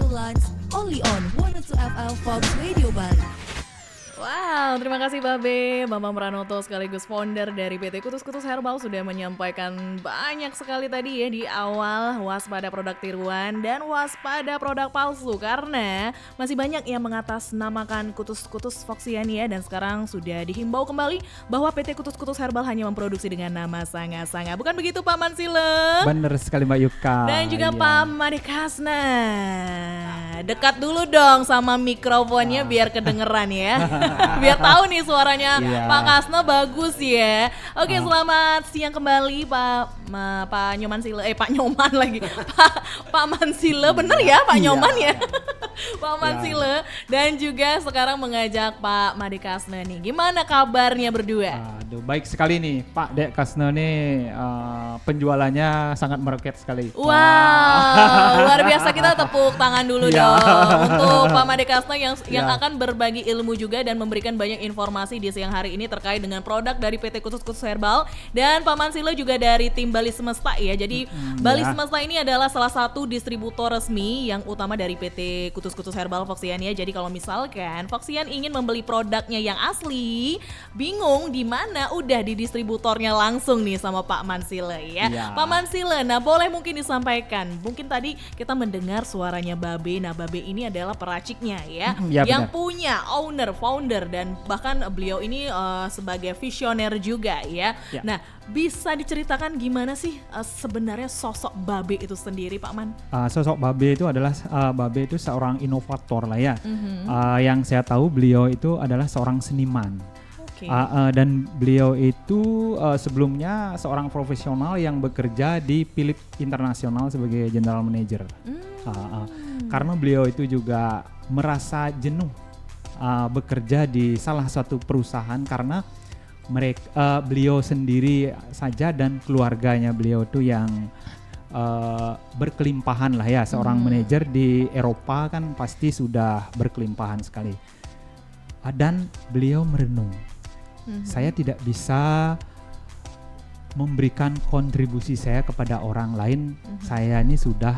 to Lunch, only on 102 FL Fox Radio Bali. Wow, terima kasih Babe, Bambang Pranoto sekaligus founder dari PT Kutus-Kutus Herbal sudah menyampaikan banyak sekali tadi ya di awal waspada produk tiruan dan waspada produk palsu karena masih banyak yang mengatasnamakan Kutus-Kutus Foxiania dan sekarang sudah dihimbau kembali bahwa PT Kutus-Kutus Herbal hanya memproduksi dengan nama Sanga-Sanga. Bukan begitu Pak Mansile? Bener sekali Mbak Yuka. Dan juga Iya. Pak Made Kasna. Dekat dulu dong sama mikrofonnya biar kedengeran ya. Biar tahu nih suaranya Iya. Pak Kasna bagus ya. Oke, selamat siang kembali Pak Nyoman Sile. Pak Nyoman lagi. Pak Mansile, bener ya Pak Iya. Nyoman ya. Pak Mansile dan juga sekarang mengajak Pak Made Kasna nih. Gimana kabarnya berdua? Aduh, baik sekali nih Pak Dek Kasno nih penjualannya sangat meroket sekali. Wow, luar biasa, kita tepuk tangan dulu Iya. dong untuk Pak Made Kasna yang Iya. akan berbagi ilmu juga dan memberikan banyak informasi di siang hari ini terkait dengan produk dari PT Kutus-Kutus Herbal dan Pak Mansile juga dari tim Bali Semesta ya. Jadi Bali ya. Semesta ini adalah salah satu distributor resmi yang utama dari PT Kutus-Kutus Herbal Foxian ya. Jadi kalau misalkan Foxian ingin membeli produknya yang asli, bingung di mana, udah di distributornya langsung nih sama Pak Mansile ya. Iya. Pak Mansile, nah boleh mungkin disampaikan. Mungkin tadi kita mendengar suaranya Babe. Nah, Babe ini adalah peraciknya ya, Ya, yang benar. punya founder dan bahkan beliau ini sebagai visioner juga ya. Ya. Nah, bisa diceritakan gimana sih sebenarnya sosok Babe itu sendiri, Pak Man? Sosok Babe itu adalah Babe itu seorang inovator lah ya. Yang saya tahu beliau itu adalah seorang seniman. Oke. Dan beliau itu sebelumnya seorang profesional yang bekerja di Philips International sebagai general manager. Karena beliau itu juga merasa jenuh bekerja di salah satu perusahaan karena beliau sendiri saja dan keluarganya beliau itu yang berkelimpahan lah ya. Seorang manajer di Eropa kan pasti sudah berkelimpahan sekali. Dan beliau merenung, saya tidak bisa memberikan kontribusi saya kepada orang lain. Saya ini sudah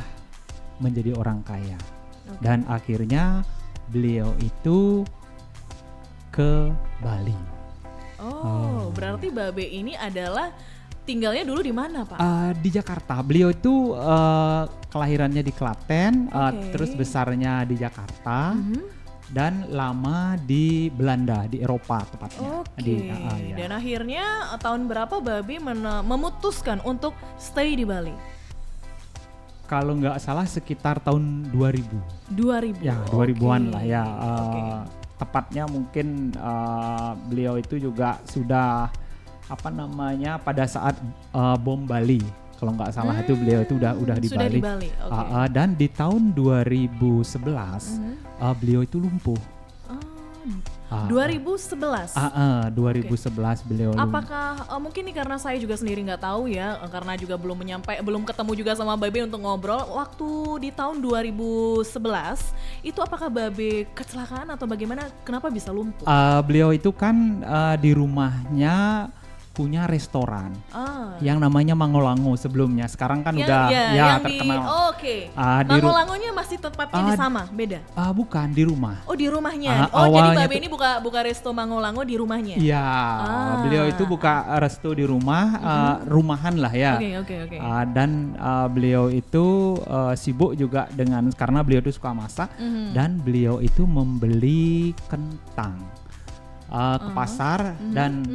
menjadi orang kaya. Dan akhirnya beliau itu ke Bali. Berarti Babe ini adalah tinggalnya dulu di mana, Pak? Di Jakarta. Beliau itu kelahirannya di Klaten, terus besarnya di Jakarta, dan lama di Belanda, di Eropa tepatnya. Oke. Ya. Dan akhirnya tahun berapa Babe memutuskan untuk stay di Bali? Kalau nggak salah sekitar tahun 2000. 2000. Ya, 2000-an lah ya. Oke. Tepatnya mungkin beliau itu juga sudah pada saat bom Bali. Kalau nggak salah itu beliau itu udah di Sudah Bali. di Bali. Oke. Dan di tahun 2011 beliau itu lumpuh. 2011. 2011 beliau lumpuh. Apakah mungkin nih karena saya juga sendiri nggak tahu ya, karena juga belum ketemu juga sama Babe untuk ngobrol. Waktu di tahun 2011 itu apakah Babe kecelakaan atau bagaimana? Kenapa bisa lumpuh? Beliau itu kan di rumahnya punya restoran yang namanya Mangolango sebelumnya. Sekarang kan udah terkenal. Oke. Mangolangonya masih tempatnya di sama, beda? Bukan, di rumah. Oh, di rumahnya. Jadi Awalnya Babe ini buka resto Mangolango di rumahnya. Iya, beliau itu buka resto di rumah, rumahan lah ya. Oke. Dan beliau itu sibuk juga karena beliau itu suka masak, dan beliau itu membeli kentang ke pasar, dan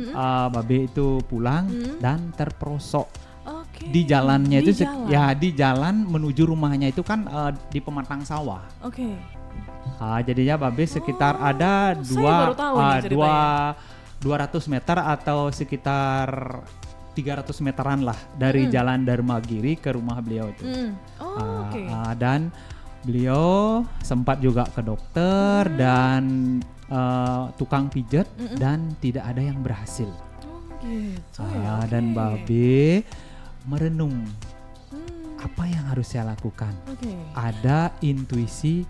Babe itu pulang dan terperosok. Di jalannya itu di jalan menuju rumahnya itu kan di pematang sawah. Oke. Jadinya Babe sekitar ada saya baru tahu ini ceritanya. 200 meter atau sekitar 300 meteran lah dari jalan Dharmagiri ke rumah beliau itu. Oke. Dan beliau sempat juga ke dokter dan tukang pijat, dan tidak ada yang berhasil. Gitu Dan Babe merenung, apa yang harus saya lakukan? Ada intuisi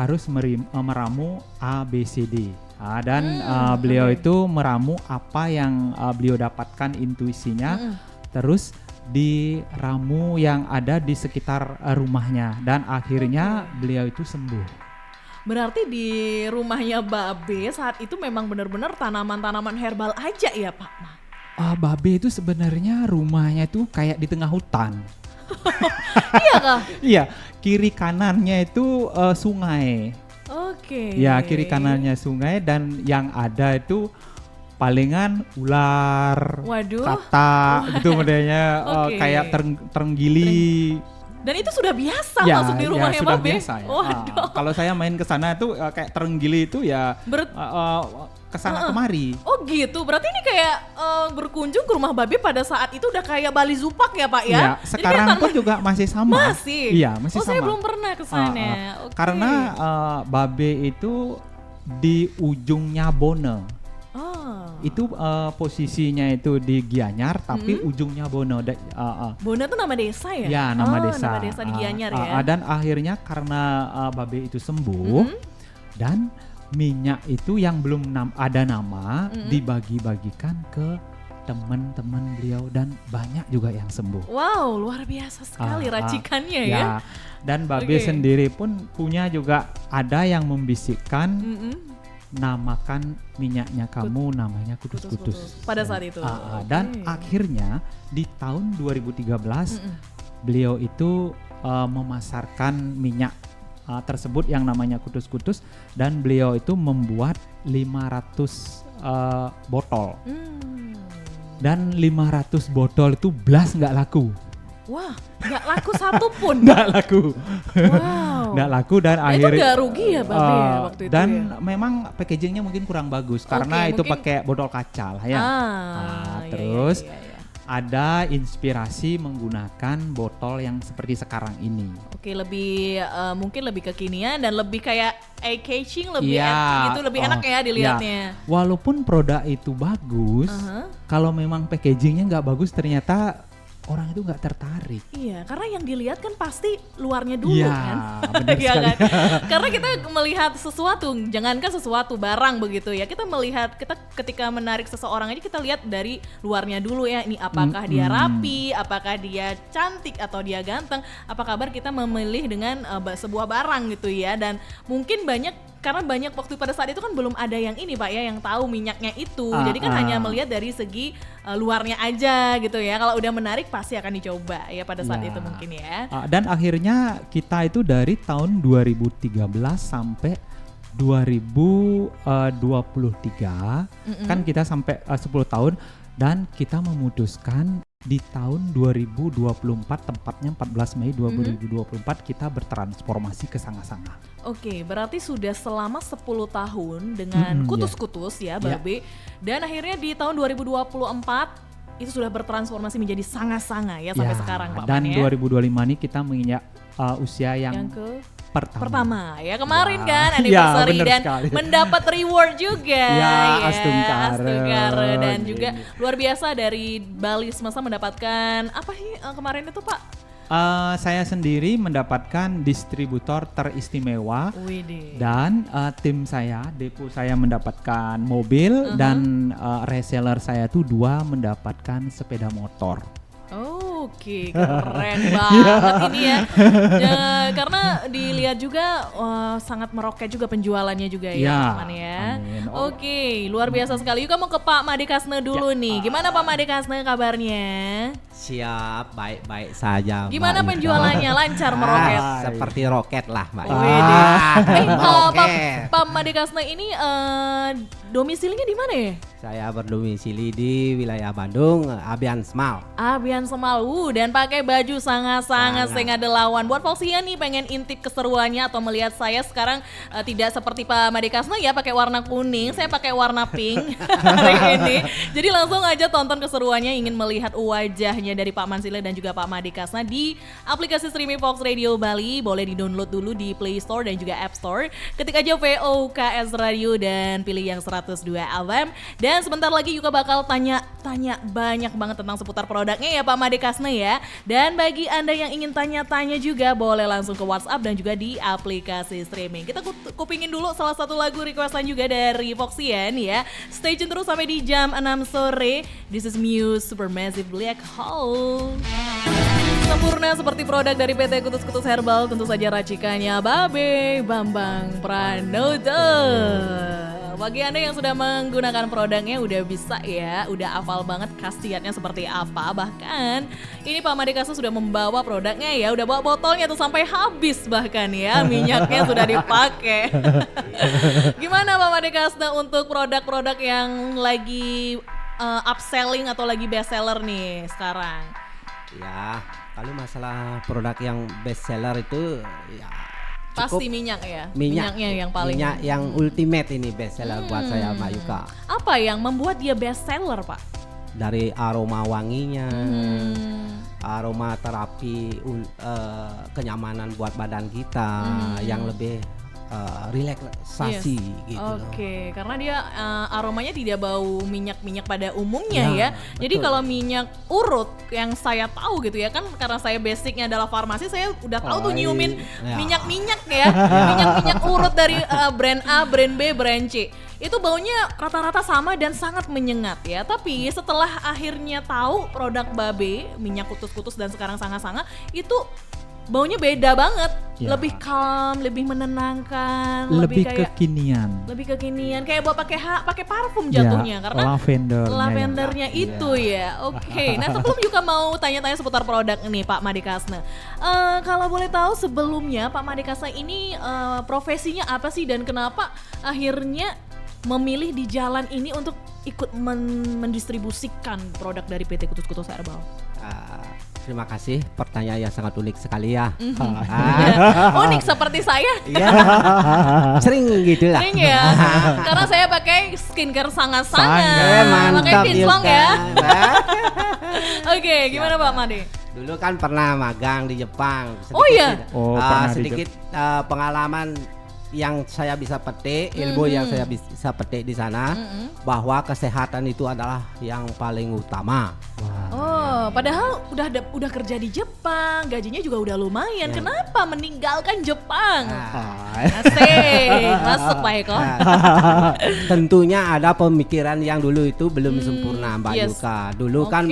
harus meramu ABCD. Dan beliau itu meramu apa yang beliau dapatkan intuisinya, terus di ramu yang ada di sekitar rumahnya dan akhirnya beliau itu sembuh. Berarti di rumahnya Babe saat itu memang benar-benar tanaman-tanaman herbal aja ya Pak Ma? Babe itu sebenarnya rumahnya itu kayak di tengah hutan. Iya kah? Iya, kiri kanannya itu sungai. Oke. Ya, kiri kanannya sungai dan yang ada itu palingan ular, Waduh. katak gitu modelnya, Oke. kayak terenggili. Dan itu sudah biasa masuk di rumahnya sudah Babe? biasa ya. Waduh. Kalau saya main ke sana itu kayak terenggili itu ya ke sana kemari. Oh gitu, berarti ini kayak berkunjung ke rumah Babe pada saat itu udah kayak Bali Zupak ya Pak ya? Iya, Jadi sekarang kayak pun juga masih sama. Masih? Iya, masih sama. Saya belum pernah ke sana. Oke. Karena Babe itu di ujungnya Bone. Itu posisinya itu di Gianyar tapi ujungnya Bono. Bona tuh nama desa ya? Ya, nama desa. Nama desa di Gianyar ya. Dan akhirnya karena Babe itu sembuh dan minyak itu yang belum ada nama dibagi-bagikan ke teman-teman beliau dan banyak juga yang sembuh. Wow, luar biasa sekali racikannya ya. Ya. Dan Babe sendiri pun punya juga ada yang membisikkan namakan minyaknya kamu namanya kudus-kudus. Pada saat itu. Dan akhirnya di tahun 2013 beliau itu memasarkan minyak tersebut yang namanya kudus-kudus dan beliau itu membuat 500 botol. Dan 500 botol itu blas nggak laku. Wah, nggak laku satu pun. Nggak laku. Wow. Nggak laku dan Nah, akhirnya. itu nggak rugi ya Babe ya waktu itu dan ya? memang packagingnya mungkin kurang bagus karena itu mungkin- pakai botol kaca lah ya. Iya, Terus iya, iya. ada inspirasi menggunakan botol yang seperti sekarang ini. Oke, lebih mungkin lebih kekinian dan lebih kayak eye-catching, lebih Iya, gitu, lebih enak ya dilihatnya. Walaupun produk itu bagus, kalau memang packagingnya nggak bagus ternyata orang itu nggak tertarik. Iya, karena yang dilihat kan pasti luarnya dulu Iya, kan. benar Iya sekali. kan? Karena kita melihat sesuatu, jangankan sesuatu barang begitu ya. Kita melihat, kita ketika menarik seseorang aja kita lihat dari luarnya dulu ya. Ini apakah dia rapi, apakah dia cantik atau dia ganteng. Apa kabar kita memilih dengan sebuah barang gitu ya. Dan mungkin karena banyak waktu pada saat itu kan belum ada yang ini Pak ya, yang tahu minyaknya itu. Jadi kan hanya melihat dari segi luarnya aja gitu ya. Kalau udah menarik pasti akan dicoba ya pada saat itu mungkin ya. Dan akhirnya kita itu dari tahun 2013 sampai 2023 kan kita sampai 10 tahun dan kita memutuskan di tahun 2024 tepatnya 14 Mei 2024 kita bertransformasi ke Sanga-Sanga. Oke, berarti sudah selama 10 tahun dengan kutus-kutus ya Babe. Dan akhirnya di tahun 2024 itu sudah bertransformasi menjadi Sanga-Sanga ya sampai sekarang Pak Dan Man ya. 2025 ini kita menginjak usia yang pertama Ya kemarin Ya. kan Ya, anniversary bener dan sekali. mendapat reward juga Ya, Astungkara. Astungkara. Dan juga Gini. luar biasa dari Bali Semesta mendapatkan apa sih kemarin itu Pak? Saya sendiri mendapatkan distributor teristimewa Widih. dan tim saya, depo saya mendapatkan mobil dan reseller saya tuh 2 mendapatkan sepeda motor. Oke, keren banget ini ya. Karena dilihat juga sangat meroket juga penjualannya juga ya, Ya, teman ya. amin. Oke, luar biasa sekali. Yuk mau ke Pak Made Kasne dulu nih. Gimana Pak Made Kasne kabarnya? Siap, baik-baik saja. Gimana Mbak Ika. penjualannya? Lancar meroket? Seperti roket lah, Mbak Ika. Widih. Meroket. Pak Made Kasne ini domisilinya di mana ya? Saya berdomisili di wilayah Bandung, Abian Small. Abian Semalu dan pakai baju sangat-sangat sehingga delawan. Buat Fausia nih pengen intip keseruannya atau melihat saya sekarang tidak seperti Pak Made Kasne ya pakai warna kuning, saya pakai warna pink hari ini. Jadi langsung aja tonton keseruannya, ingin melihat wajahnya dari Pak Mansile dan juga Pak Made Kasne di aplikasi streaming Fox Radio Bali. Boleh di-download dulu di Play Store dan juga App Store. Ketik aja VOKS Radio dan pilih yang 102 FM. Dan sebentar lagi juga bakal tanya-tanya banyak banget tentang seputar produknya ya Pak Made Kasne ya. Dan bagi Anda yang ingin tanya-tanya juga boleh langsung ke WhatsApp dan juga di aplikasi streaming. Kita kupingin dulu salah satu lagu requestan juga dari dari Foxian ya. Stay tune terus sampai di jam 6 sore. This is Muse Supermassive Black Hole. Sempurna seperti produk dari PT Kutus-Kutus Herbal, tentu saja racikannya Babe Bambang Pranoto. Bagi Anda yang sudah menggunakan produknya udah bisa ya, udah hafal banget khasiatnya seperti apa. Bahkan ini Pak Made Kasna sudah membawa produknya ya, udah bawa botolnya tuh sampai habis bahkan ya, minyaknya sudah dipakai. Gimana Pak Made Kasna untuk produk-produk yang lagi upselling atau lagi best seller nih sekarang? Ya, kalau masalah produk yang best seller itu ya Pasti minyak ya, minyak, minyaknya yang paling minyak yang ultimate ini best seller buat saya Mbak Yuka. Apa yang membuat dia best seller Pak? Dari aroma wanginya, aroma terapi, kenyamanan buat badan kita yang lebih relaksasi gitu loh. Oke, karena dia aromanya tidak bau minyak-minyak pada umumnya ya. Jadi kalau minyak urut yang saya tahu gitu ya kan, karena saya basicnya adalah farmasi, saya udah tahu tuh nyiumin minyak-minyak ya, minyak-minyak urut dari brand A, brand B, brand C. Itu baunya rata-rata sama dan sangat menyengat ya. Tapi setelah akhirnya tahu produk Babe, minyak kutus-kutus dan sekarang Sanga-Sanga, itu baunya beda banget, lebih calm, lebih menenangkan, lebih kayak kekinian. lebih kekinian, kayak bawa pakai parfum jatuhnya karena lavendernya itu ya. Oke. Nah, sebelum juga mau tanya-tanya seputar produk ini Pak Made Kasna, kalau boleh tahu sebelumnya Pak Made Kasna ini profesinya apa sih dan kenapa akhirnya memilih di jalan ini untuk ikut mendistribusikan produk dari PT Kutus-Kutus Herbal? Terima kasih, pertanyaan yang sangat unik sekali ya. Unik seperti saya. Iya. Sering gitu lah. Sering ya. Karena saya pakai skincare Sanga-Sanga. Mantap Pakai Kinclong ya. Oke, Ya, gimana Pak Made? Dulu kan pernah magang di Jepang. Oh iya? Pernah di sedikit pengalaman yang saya bisa petik, ilmu yang saya bisa petik di sana, bahwa kesehatan itu adalah yang paling utama. Oh, padahal udah kerja di Jepang, gajinya juga udah lumayan. Kenapa meninggalkan Jepang? Asik, masuk Pak Eko. Tentunya ada pemikiran yang dulu itu belum sempurna Mbak Yuka. Dulu kan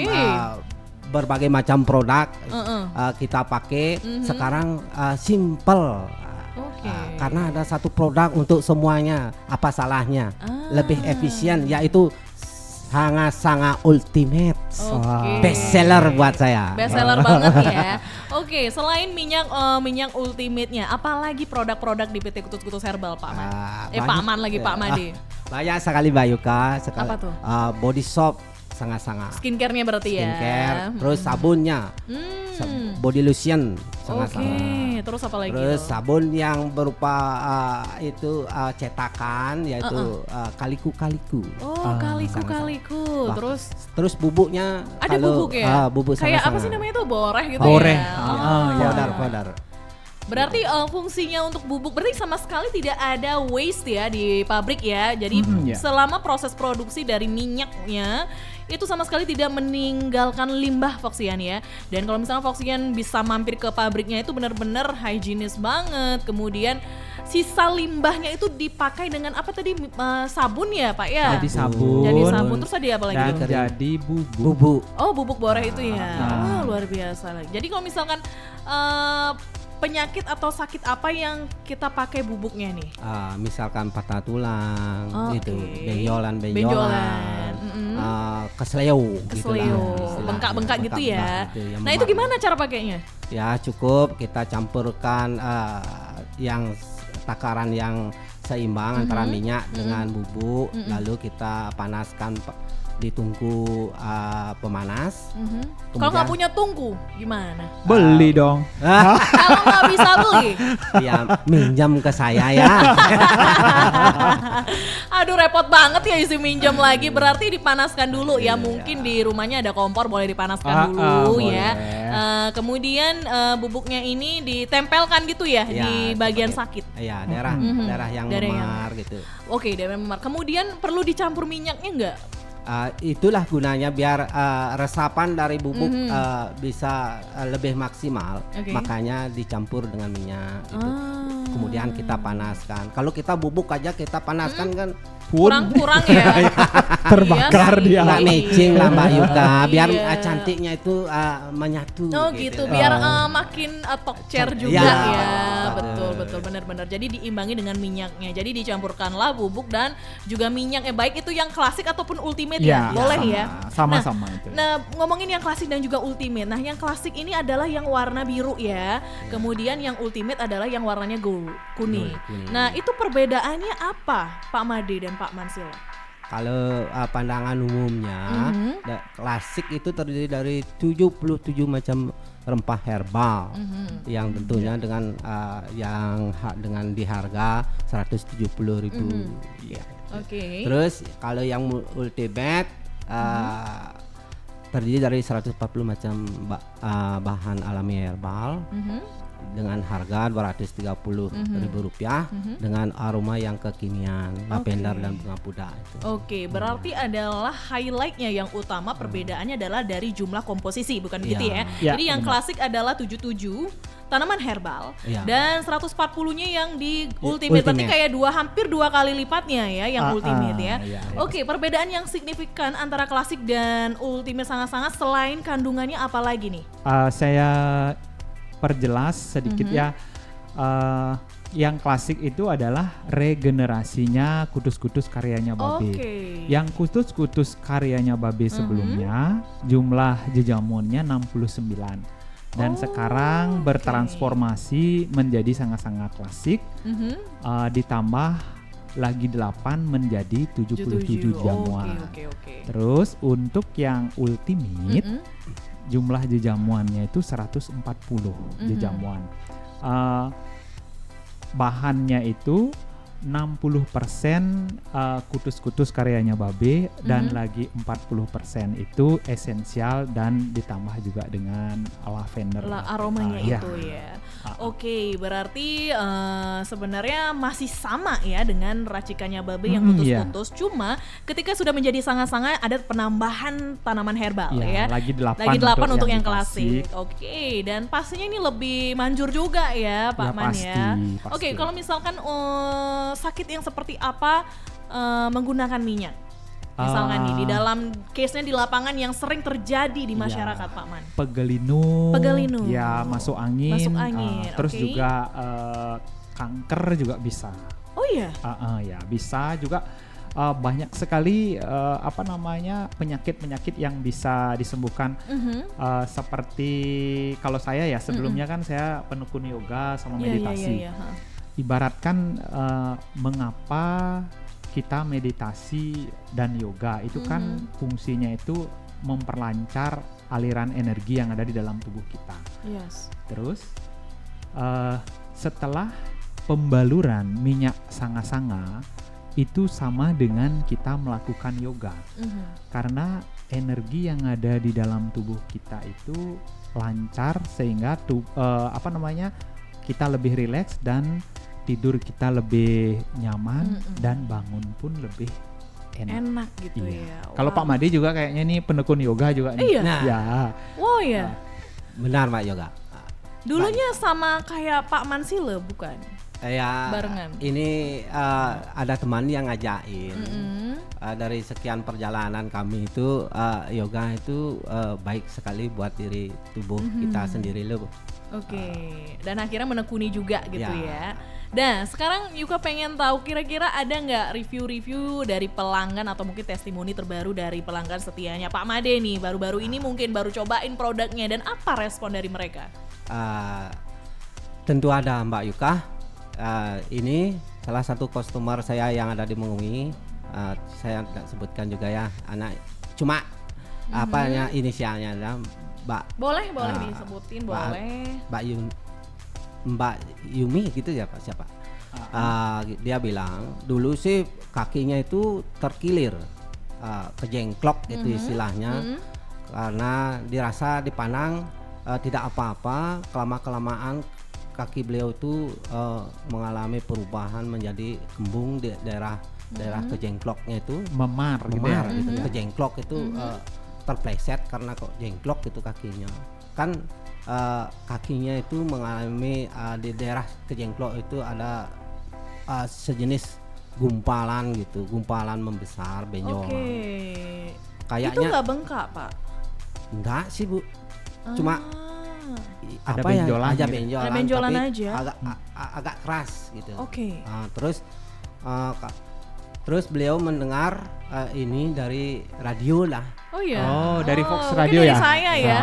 berbagai macam produk kita pakai, sekarang simple. Karena ada satu produk untuk semuanya, apa salahnya? Lebih efisien, yaitu Sanga-Sanga Ultimate. Best seller buat saya. Best seller banget ya. Oke, selain minyak Ultimate-nya, apalagi produk-produk di PT Kutus-Kutus Herbal Pak Man? Pak Man lagi Pak Made. Banyak sekali Mbak Yuka. Apa tuh? Body soap Sanga-Sanga. Skincare-nya berarti ya. Skincare, terus sabunnya. Body lotion Sanga-Sanga. Oke, terus apa lagi? Terus sabun yang berupa itu cetakan, yaitu kaliku-kaliku. Oh, kaliku. Terus bubuknya ada bubuk ya? Bubuk kayak Sanga-Sanga. apa sih namanya itu? Boreh gitu Boreh. ya? Powder. Berarti fungsinya untuk bubuk berarti sama sekali tidak ada waste ya di pabrik ya. Jadi selama proses produksi dari minyaknya itu sama sekali tidak meninggalkan limbah Foxian ya. Dan kalau misalnya Foxian bisa mampir ke pabriknya itu benar-benar higienis banget. Kemudian sisa limbahnya itu dipakai dengan apa tadi, sabun ya Pak ya? Jadi sabun. Terus tadi apa lagi? Dan tuh? jadi bubuk. Oh, bubuk boreh itu ya. Oh, luar biasa lagi. Jadi kalau misalkan penyakit atau sakit apa yang kita pakai bubuknya nih? Misalkan patah tulang, itu benjolan, kesleo, bengkak-bengkak gitu ya. Nah itu gimana cara pakainya? Ya cukup kita campurkan yang takaran yang seimbang antara minyak dengan bubuk, lalu kita panaskan di tungku pemanas. Kalau nggak punya tungku gimana? Beli dong. Kalau nggak bisa beli, ya minjam ke saya ya. Aduh repot banget ya isi minjam lagi. Berarti dipanaskan dulu ya. Mungkin di rumahnya ada kompor, boleh dipanaskan dulu ya. Kemudian bubuknya ini ditempelkan gitu ya, di bagian sakit. Iya, daerah yang memar gitu. Oke, daerah memar. Kemudian perlu dicampur minyaknya nggak? Itulah gunanya biar resapan dari bubuk bisa lebih maksimal. Makanya dicampur dengan minyak gitu. Kemudian kita panaskan. Kalau kita bubuk aja kita panaskan kan kurang ya. Terbakar dia. Nggak matching lah Mbak Yuka. Biar Iya. cantiknya itu menyatu. Oh gitu, biar makin tokcer juga Ya, ya. Betul benar-benar. Jadi diimbangi dengan minyaknya. Jadi dicampurkanlah bubuk dan juga minyaknya. Baik itu yang klasik ataupun ultimate ya. Boleh ya. Sama-sama itu. Nah, ngomongin yang klasik dan juga ultimate. Nah, yang klasik ini adalah yang warna biru ya. Kemudian yang ultimate adalah yang warnanya kuning. Nah, itu perbedaannya apa, Pak Made dan Pak Mansila? Kalau pandangan umumnya, klasik itu terdiri dari 77 macam rempah herbal yang tentunya dengan dengan di harga 170.000. Ya. Oke. Terus kalau yang ultimate terdiri dari 140 macam bahan alami herbal dengan harga Rp230.000 dengan aroma yang kekinian, lavender dan bunga puda itu. Oke, berarti adalah highlightnya yang utama perbedaannya adalah dari jumlah komposisi, bukan begitu ya? Ya, Jadi yang benar. klasik adalah 77 tanaman herbal Ya. dan 140-nya yang di ultimate. Berarti kayak hampir dua kali lipatnya ya yang ultimate ya. Ya. Oke, perbedaan yang signifikan antara klasik dan ultimate sangat-sangat selain kandungannya apa lagi nih? Saya perjelas sedikit ya. Yang klasik itu adalah regenerasinya kutus-kutus karyanya Babe. Yang kutus-kutus karyanya Babe sebelumnya jumlah jejamuannya 69 dan sekarang bertransformasi menjadi sangat-sangat klasik. Ditambah lagi 8 menjadi 77 jamuan. Oke. Terus untuk yang ultimate jumlah jejamuannya itu 140 jejamuan. Bahannya itu 60% kutus-kutus karyanya Babe dan lagi 40% itu esensial dan ditambah juga dengan lavender. Aromanya itu ya. Oke, berarti sebenarnya masih sama ya dengan racikannya Babe yang kutus-kutus. Cuma ketika sudah menjadi sangat-sangat ada penambahan tanaman herbal ya. Lagi 8 untuk yang klasik. Oke, dan pastinya ini lebih manjur juga ya Pak Man ya. Oke, kalau misalkan sakit yang seperti apa menggunakan minyak? Misalkan nih di dalam case-nya di lapangan yang sering terjadi di masyarakat Pak Man. Pegelinu. Ya, masuk angin. Terus juga kanker juga bisa. Oh iya. Ya, bisa juga banyak sekali penyakit-penyakit yang bisa disembuhkan. Seperti kalau saya ya sebelumnya kan saya penekun yoga sama meditasi. Ibaratkan mengapa kita meditasi dan yoga itu kan fungsinya itu memperlancar aliran energi yang ada di dalam tubuh kita. Terus setelah pembaluran minyak sanga-sanga itu sama dengan kita melakukan yoga. Karena energi yang ada di dalam tubuh kita itu lancar sehingga kita lebih rileks dan tidur kita lebih nyaman dan bangun pun lebih enak gitu ya. Kalau Pak Made juga kayaknya nih penekun yoga juga nih. Iya. Oh ya. Benar Mbak Yoga. Dulunya sama kayak Pak Mansile bukan? Barengan. Ini ada teman yang ngajain. Dari sekian perjalanan kami itu yoga itu baik sekali buat diri tubuh kita sendiri loh. Oke. Dan akhirnya menekuni juga gitu ya. Nah, sekarang Yuka pengen tahu kira-kira ada nggak review-review dari pelanggan atau mungkin testimoni terbaru dari pelanggan setianya Pak Made nih, baru-baru ini mungkin baru cobain produknya dan apa respon dari mereka? Tentu ada Mbak Yuka. Ini salah satu customer saya yang ada di Mengui. Saya tidak sebutkan juga ya, anak cuma inisialnya adalah Mbak. Boleh disebutin, boleh. Mbak Yumi gitu ya Pak, siapa? Dia bilang dulu sih kakinya itu terkilir, kejengklok itu istilahnya, karena dirasa dipandang tidak apa-apa, kelamaan kaki beliau itu mengalami perubahan menjadi kembung di daerah daerah kejengkloknya itu Memar gitu ya. memar gitu. Kejengklok itu terpleset karena kok jengklok itu kakinya. Kan kakinya itu mengalami di daerah kejengklok itu ada sejenis gumpalan gitu, gumpalan membesar, benjolan. Oke. Itu Kayaknya nggak bengkak, Pak? enggak sih Bu, cuma Ada apa ya, benjolan aja gitu. benjolan, Ada benjolan tapi aja. agak keras gitu. Oke. Terus beliau mendengar ini dari radio lah. Oh iya. Oh, dari Fox mungkin Radio dari ya? saya ya.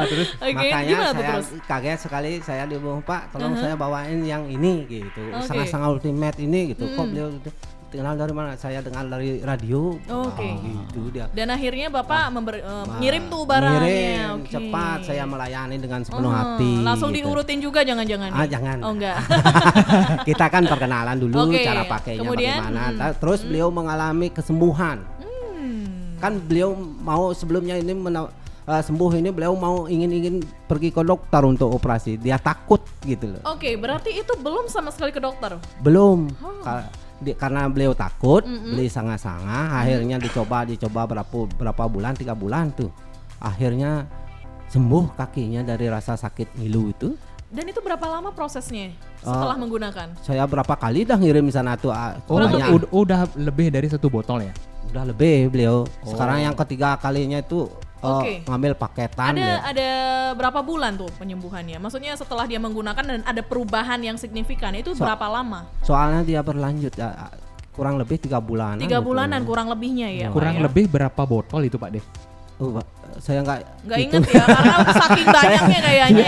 Terus Oke, Makanya gimana tuh saya terus? kaget sekali, saya dibilang Pak, tolong saya bawain yang ini gitu, Oke. sangat-sangat ultimate ini gitu. Kok beliau kenal dari mana? Saya dengar dari radio. Oke. Gitu dia. Dan akhirnya Bapak ngirim tuh barangnya. Ngirim Oke. cepat, saya melayani dengan sepenuh hati. Langsung gitu. diurutin juga jangan-jangan nih? Jangan. Oh enggak. Kita kan perkenalan dulu Oke, cara pakainya kemudian, bagaimana. Terus beliau mengalami kesembuhan. Kan beliau mau sebelumnya ini sembuh ini beliau mau ingin pergi ke dokter untuk operasi. Dia takut gitu loh. Oke, berarti itu belum sama sekali ke dokter. Belum. Karena beliau takut, beli sangat-sangat. Akhirnya dicoba berapa bulan, 3 bulan tuh. Akhirnya sembuh kakinya dari rasa sakit ngilu itu. Dan itu berapa lama prosesnya setelah menggunakan? Saya berapa kali dah ngirim sana tuh. udah lebih dari 1 botol ya? Udah lebih beliau. Sekarang yang ketiga kalinya itu Oke. ngambil paketan. Ada berapa bulan tuh penyembuhannya? Maksudnya setelah dia menggunakan dan ada perubahan yang signifikan, itu berapa lama? Soalnya dia berlanjut kurang lebih 3 bulanan. 3 bulanan kurang lebihnya ya, Pak, Kurang ya? lebih berapa botol itu Pak De? Saya nggak inget ya, karena saking banyaknya kayaknya.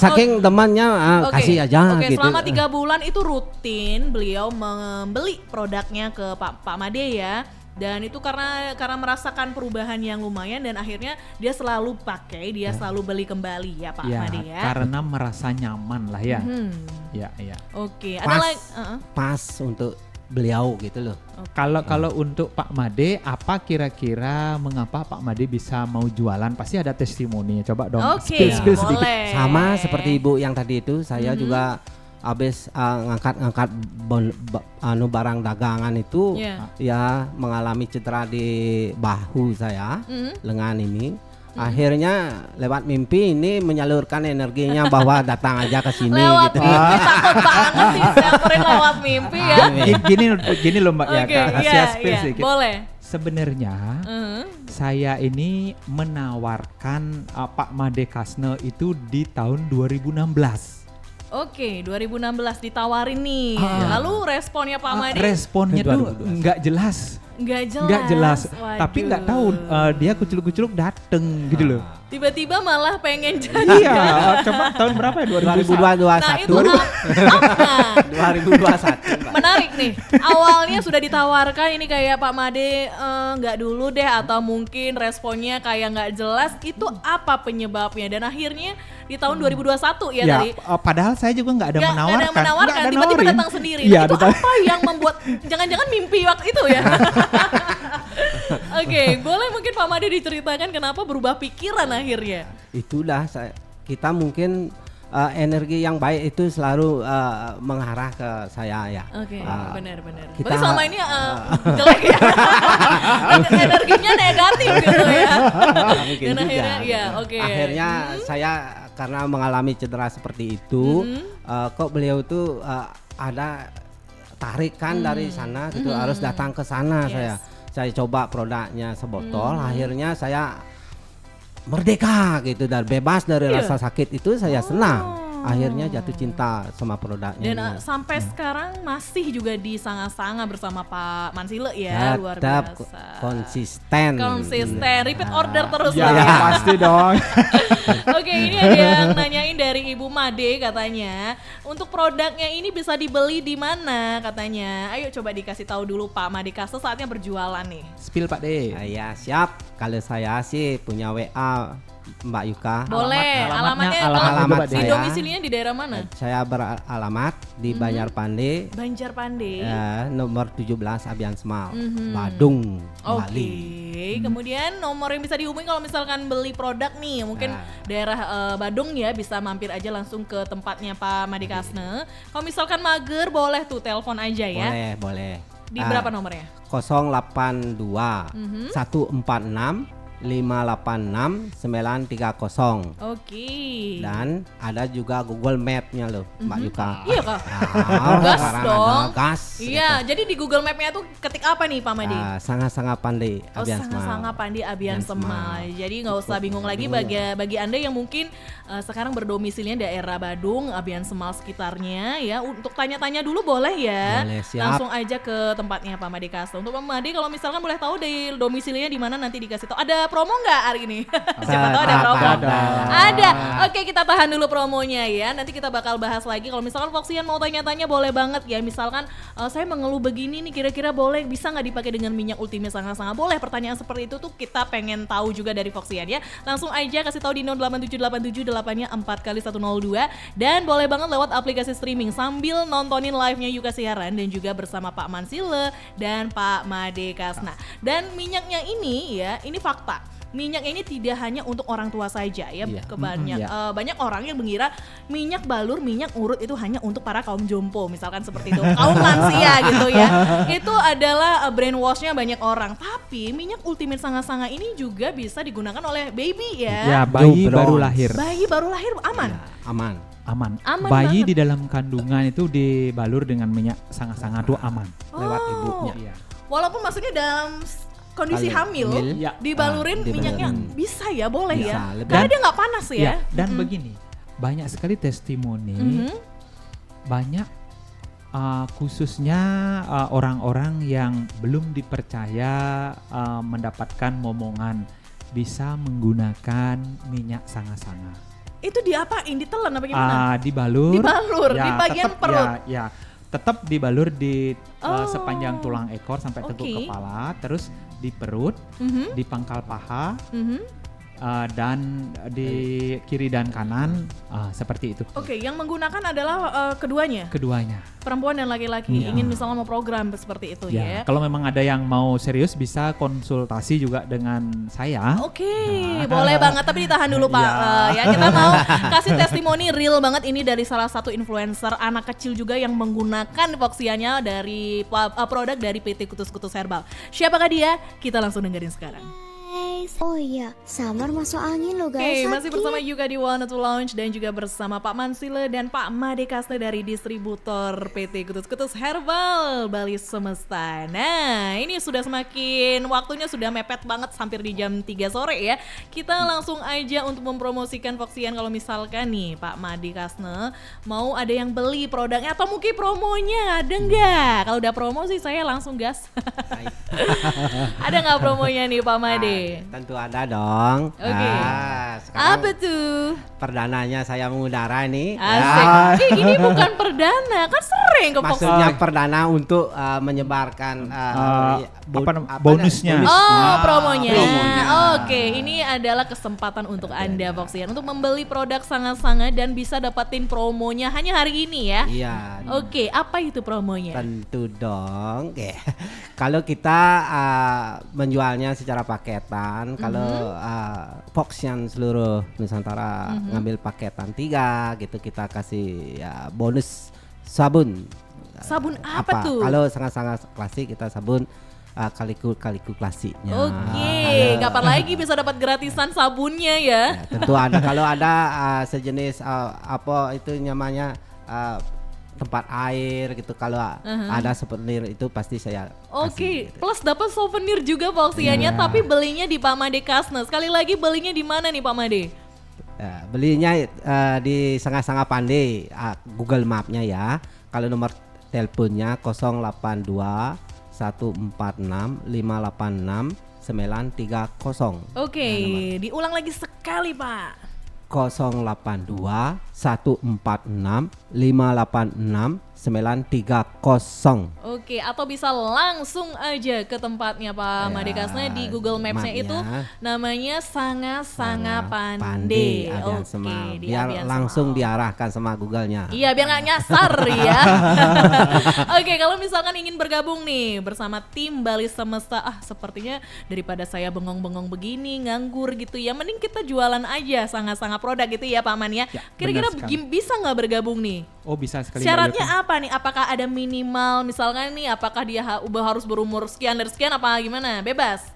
saking temannya Oke. kasih aja Oke, gitu. selama 3 bulan itu rutin beliau membeli produknya ke Pak Made ya. Dan itu karena merasakan perubahan yang lumayan dan akhirnya dia selalu pakai, dia selalu beli kembali ya Pak Ya, Made ya. karena merasa nyaman lah ya. Ya. Oke, ada Pas, lagi pas untuk beliau gitu loh. Kalau untuk Pak Made, apa kira-kira mengapa Pak Made bisa mau jualan? Pasti ada testimoninya. Coba dong Oke, spill sedikit. boleh. Sama seperti Ibu yang tadi itu, saya juga habis ngangkat barang dagangan itu Yeah. ya mengalami cedera di bahu saya, lengan ini. Akhirnya lewat mimpi ini menyalurkan energinya bahwa datang aja ke sini Lewat gitu. mimpi takut banget sih samperin lewat mimpi ya. Gini loh Mbak ya, Oke, Kak. Rahasia iya, spill iya, sedikit. boleh. Sebenarnya saya ini menawarkan Pak Made Kasne itu di tahun 2016. Oke, 2016 ditawarin nih. Lalu responnya Pak Made? Responnya tuh 2012. nggak jelas. Nggak jelas. Waduh. Tapi nggak tahu dia kuculuk-kuculuk dateng gitu loh. Tiba-tiba malah pengen jadi. Iya, coba tahun berapa ya? 2021. Nah itu apa? 2021. Menarik nih. Awalnya sudah ditawarkan ini kayak Pak Made nggak dulu deh atau mungkin responnya kayak nggak jelas. Itu apa penyebabnya? Dan akhirnya di tahun 2021 ya tadi. Padahal saya juga nggak ada Nggak menawarkan. ada menawarkan, Nggak ada tiba-tiba nawarin. datang sendiri. Iya, Itu datang. apa yang membuat jangan-jangan mimpi waktu itu ya? Oke, boleh mungkin Pak Made diceritakan kenapa berubah pikiran akhirnya? Itulah kita mungkin energi yang baik itu selalu mengarah ke saya ya. Oke, benar-benar. kita- Berarti selama ini jelek ya? Energinya negatif gitu ya? Mungkin Dan juga. akhirnya, ya oke. Akhirnya saya karena mengalami cedera seperti itu, kok beliau tuh ada tarikan dari sana gitu, harus datang ke sana. Yes. Saya coba produknya sebotol, akhirnya saya merdeka gitu dan bebas dari Iya. rasa sakit itu. Saya senang. Akhirnya jatuh cinta sama produknya. Dan sampai sekarang masih juga di Sanga-Sanga bersama Pak Mansile ya, luar tetap biasa. konsisten. Repeat order terus Ya, lah ya. pasti dong. Oke, ini ada yang nanyain dari Ibu Made katanya, untuk produknya ini bisa dibeli di mana katanya. Ayo coba dikasih tahu dulu Pak Made Kasne, saatnya berjualan nih. Spill Pak De. Ya siap. Kalau saya sih punya WA Mbak Yuka. Boleh. Alamatnya alamat di saya. domisilinya di daerah mana? Saya beralamat di Banjar Pande, Banjarpande. nomor 17 Abian Semal, Mhm. Badung, Oke, Bali. kemudian nomor yang bisa dihubungi kalau misalkan beli produk nih, mungkin daerah Badung ya, bisa mampir aja langsung ke tempatnya Pak Made Kasne. Kalau misalkan mager boleh tuh telepon aja ya. Boleh. Di berapa nomornya? 082 146 586 930. Oke. Dan ada juga Google Map-nya loh, Mbak Yuka. Iya kak. Gas Gas dong. Gas. Iya, jadi di Google Map-nya tuh ketik apa nih Pak Made? Sangat-sangat pandai Abian Semal. Sangat-sangat Pandi Abian Semal. Jadi nggak usah bingung lagi bagi Anda yang mungkin sekarang berdomisilinya daerah Badung, Abian Semal sekitarnya ya. Untuk tanya-tanya dulu boleh ya. Boleh, siap. Langsung aja ke tempatnya Pak Made Kasne. Untuk Pak Made kalau misalkan boleh tahu dari domisilinya di mana nanti dikasih tahu. Ada promo nggak hari ini? Siapa tahu ada promo. Ada. Oke, kita tahan dulu promonya ya. Nanti kita bakal bahas lagi. Kalau misalkan Voxian mau tanya-tanya boleh banget ya. Misalkan saya mengeluh begini nih, kira-kira boleh bisa nggak dipakai dengan minyak Ultimate sangat-sangat boleh. Pertanyaan seperti itu tuh kita pengen tahu juga dari Voxian ya. Langsung aja kasih tahu di 08787 8-nya 4x102 dan boleh banget lewat aplikasi streaming sambil nontonin live-nya Yuka Siaran dan juga bersama Pak Mansile dan Pak Made Kasne. Dan minyaknya ini ya, ini fakta. Minyak ini tidak hanya untuk orang tua saja ya, banyak orang yang mengira minyak balur, minyak urut itu hanya untuk para kaum jompo, misalkan seperti itu, kaum lansia gitu ya. Itu adalah brainwash-nya banyak orang. Tapi minyak Ultimate Sanga-Sanga ini juga bisa digunakan oleh baby ya. Ya, bayi Newborn. baru lahir. Bayi baru lahir aman. Aman. Aman. Aman Bayi banget. di dalam kandungan itu dibalur dengan minyak sangat-sangat itu aman. Lewat ibunya. Iya. Walaupun maksudnya dalam kondisi hamil, Ya. dibalurin minyaknya bisa ya, boleh Bisa, ya. lebih- Karena dia nggak panas ya. Ya, dan begini, banyak sekali testimoni, banyak khususnya orang-orang yang belum dipercaya mendapatkan momongan bisa menggunakan minyak sanga-sanga. Itu diapain? Ditelan apa gimana? Dibalur. Dibalur, di bagian tetap, perut. Ya, tetap dibalur di sepanjang tulang ekor sampai teguk Oke. kepala, terus di perut, di pangkal paha, dan di kiri dan kanan, seperti itu. Oke, yang menggunakan adalah keduanya, Keduanya. perempuan dan laki-laki. Ingin misalnya mau program seperti itu ya. Kalau memang ada yang mau serius bisa konsultasi juga dengan saya. Oke, boleh banget. Tapi ditahan dulu Pak. Ya kita mau kasih testimoni real banget ini dari salah satu influencer anak kecil juga yang menggunakan Voxiannya dari produk dari PT Kutus-Kutus Herbal. Siapakah dia? Kita langsung dengerin sekarang. Oh iya, Summer masuk angin loh Oke, guys. masih bersama Yuka di Wanna to Launch dan juga bersama Pak Mansile dan Pak Made Kasne dari distributor PT Kutus-Kutus Herbal Bali Semesta. Nah, ini sudah semakin waktunya sudah mepet banget, hampir di jam 3 sore ya. Kita langsung aja untuk mempromosikan Voxian. Kalau misalkan nih Pak Made Kasne mau ada yang beli produknya atau mungkin promonya, ada nggak? Kalau udah promo sih saya langsung gas. Ada nggak promonya nih Pak Made? Tentu ada dong. Oke. Sekarang Apa tuh? perdananya saya mengudara nih. Asik. Ini bukan perdana, kan sering ke Vox. Maksudnya perdana untuk menyebarkan bonusnya. Promonya. Promonya. Oke, ini adalah kesempatan untuk Anda Voxian untuk membeli produk sangat-sangat dan bisa dapatin promonya hanya hari ini ya. Iya. Oke, apa itu promonya? Tentu dong. Oke. Kalau kita menjualnya secara paketan, kalau Voxian seluruh Nusantara ngambil paketan 3 gitu, kita kasih ya, bonus sabun. Sabun apa tuh? Kalau sangat-sangat klasik kita sabun kaliku klasiknya. Oke, kapan lagi bisa dapat gratisan sabunnya ya? Ya, tentu ada. Kalau ada sejenis apa itu namanya tempat air gitu, kalau ada souvenir itu pasti saya Oke, kasih, gitu. plus dapat souvenir juga Voxiannya, tapi belinya di Pak Made Kasne. Sekali lagi belinya di mana nih Pak Made? Belinya di Sanga-Sanga Pandai, Google Mapnya ya. Kalau nomor teleponnya 082 146 586 930. Oke, diulang lagi sekali Pak. 082 146 586 930. Oke, atau bisa langsung aja ke tempatnya Pak Made Kasna di Google Maps-nya itu namanya Sanga Pande. Oke, di biar Abian langsung Semal. diarahkan sama Google-nya. Iya, biar nggak nyasar ya. Oke, kalau misalkan ingin bergabung nih bersama tim Bali Semesta, sepertinya daripada saya bengong-bengong begini, nganggur gitu ya, mending kita jualan aja Sanga produk gitu ya Pak Man ya. Ya, Kira-kira benar sekali. bisa nggak bergabung nih? Oh bisa sekali Mbak Syaratnya Yuka. apa nih? Apakah ada minimal misalkan nih apakah dia harus berumur sekian dari sekian apa gimana? Bebas.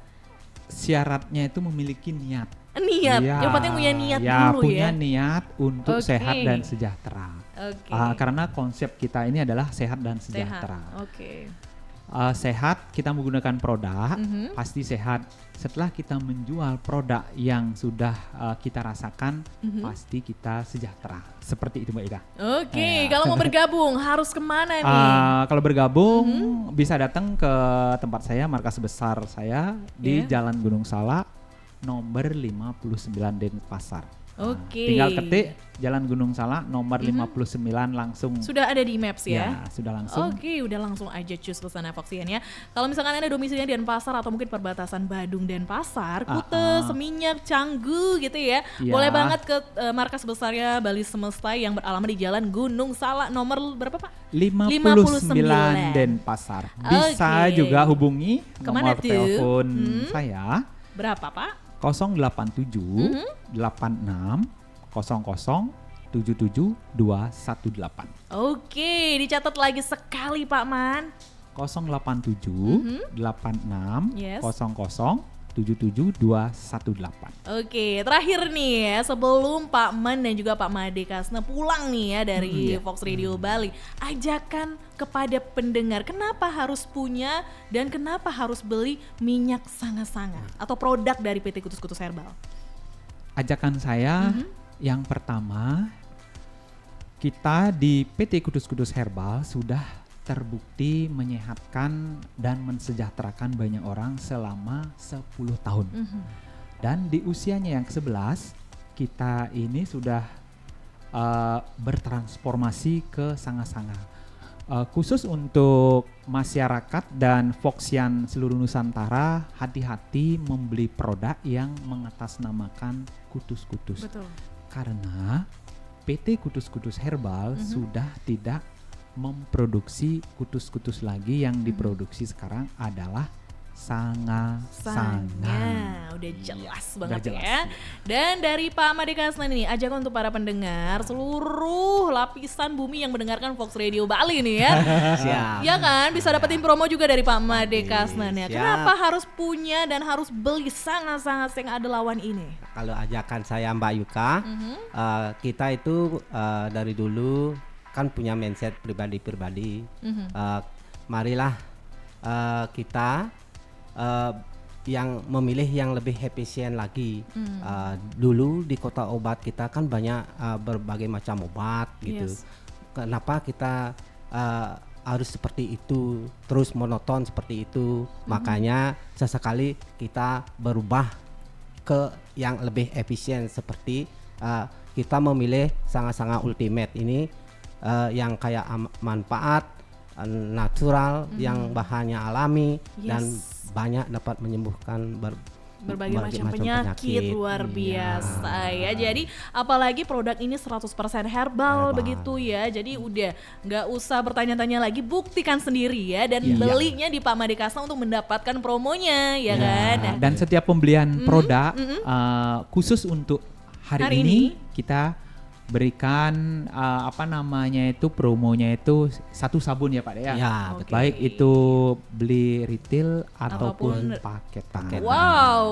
Syaratnya itu memiliki niat. Niat. Ya, Yang penting punya niat ya, dulu punya ya. niat untuk Oke. sehat dan sejahtera. Oke. Karena konsep kita ini adalah sehat dan Sehat. sejahtera. Oke. Sehat kita menggunakan produk Mhm. pasti sehat. Setelah kita menjual produk yang sudah kita rasakan Mhm. pasti kita sejahtera. Seperti itu Mbak Ida. Oke, kalau mau bergabung harus kemana nih? Kalau bergabung Mhm. bisa datang ke tempat saya, markas besar saya di Yeah. Jalan Gunung Salak nomor 59 Denpasar. Oke. Tinggal ketik Jalan Gunung Salak nomor 59 langsung. Sudah ada di Maps ya? Sudah langsung. Oke, udah langsung aja cus pesan Foxian ya. Kalau misalkan Anda domisilinya di Denpasar atau mungkin perbatasan Badung Denpasar, Kute, Seminyak, Canggu gitu ya. Iya. Boleh banget ke markas besarnya Bali Semesta yang beralamat di Jalan Gunung Salak nomor berapa Pak? 59 Denpasar. Bisa Oke. juga hubungi Kemana nomor tuh? telepon saya Berapa Pak? 087 86 00 77 218. Oke, dicatat lagi sekali Pak Man. 087 86 Yes. 00 77 218. Oke, terakhir nih ya, sebelum Pak Man dan juga Pak Made Kasna pulang nih ya dari Fox Radio Bali, ajakan kepada pendengar, kenapa harus punya dan kenapa harus beli minyak sanga-sanga atau produk dari PT Kutus-Kutus Herbal? Ajakan saya yang pertama, kita di PT Kutus-Kutus Herbal sudah terbukti menyehatkan dan mensejahterakan banyak orang selama 10 tahun. Dan di usianya yang ke-11, kita ini sudah bertransformasi ke sanga-sanga. Khusus untuk masyarakat dan Foxian seluruh Nusantara, hati-hati membeli produk yang mengatasnamakan kutus-kutus. Betul. Karena PT Kutus-Kutus Herbal sudah tidak memproduksi kutus-kutus lagi. Yang diproduksi sekarang adalah sanga-sanga. Udah jelas Iya, banget udah jelas, ya. Dan dari Pak Made Kasna nih, ajakan untuk para pendengar seluruh lapisan bumi yang mendengarkan Fox Radio Bali nih ya. Siap. Ya kan, bisa dapetin promo juga dari Pak Made Kasna nih. Siap. Kenapa harus punya dan harus beli sanga-sanga yang ada lawan ini? Kalau ajakan saya Mbak Yuka, kita itu dari dulu kan punya mindset pribadi-pribadi. Marilah kita yang memilih yang lebih efisien lagi. Dulu di kota obat kita kan banyak berbagai macam obat gitu. Yes. Kenapa kita harus seperti itu, terus monoton seperti itu? Makanya sesekali kita berubah ke yang lebih efisien seperti kita memilih sanga-sanga ultimate ini yang kayak manfaat natural, yang bahannya alami dan banyak dapat menyembuhkan berbagai macam penyakit luar biasa ya. Jadi apalagi produk ini 100% herbal begitu ya. Jadi udah nggak usah bertanya-tanya lagi, buktikan sendiri ya dan belinya di Pak Made Kasna untuk mendapatkan promonya ya kan. Nah, Dan setiap pembelian produk khusus untuk hari ini kita berikan promonya itu satu sabun ya Pak ya. Ya, Oke. Baik itu beli retail ataupun Ataupun paketan. wow,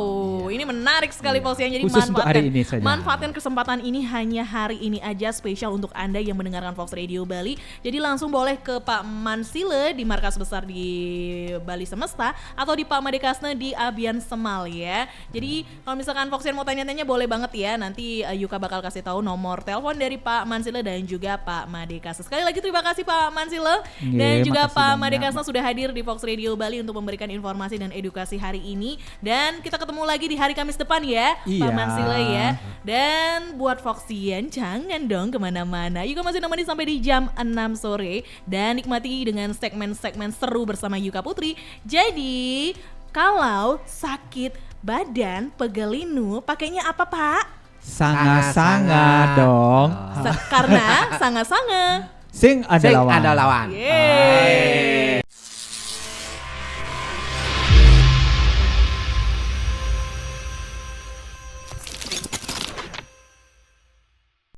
ini menarik sekali Foxian. Jadi Khusus untuk hari ini saja. manfaatkan kesempatan ini hanya hari ini aja, spesial untuk Anda yang mendengarkan Fox Radio Bali. Jadi langsung boleh ke Pak Mansile di markas besar di Bali Semesta atau di Pak Made Kasna di Abian Semal ya. Jadi kalau misalkan Foxian mau tanya-tanya boleh banget ya. Nanti Yuka bakal kasih tahu nomor telepon telepon dari Pak Mansile dan juga Pak Made Kasna. Sekali lagi terima kasih Pak Mansile Nggih, dan juga makasih Pak banyak. Made Kasna sudah hadir di Fox Radio Bali untuk memberikan informasi dan edukasi hari ini. Dan kita ketemu lagi di hari Kamis depan ya, Pak Iya. Mansile ya. Dan buat Foxian jangan dong kemana-mana. Yuka masih nemani sampai di jam 6 sore dan nikmati dengan segmen-segmen seru bersama Yuka Putri. Jadi kalau sakit badan, pegelinu, pakainya apa Pak? Sangat-sangat dong. Karena sangat-sangat. Sing ada Sing lawan. ada lawan. Yeay.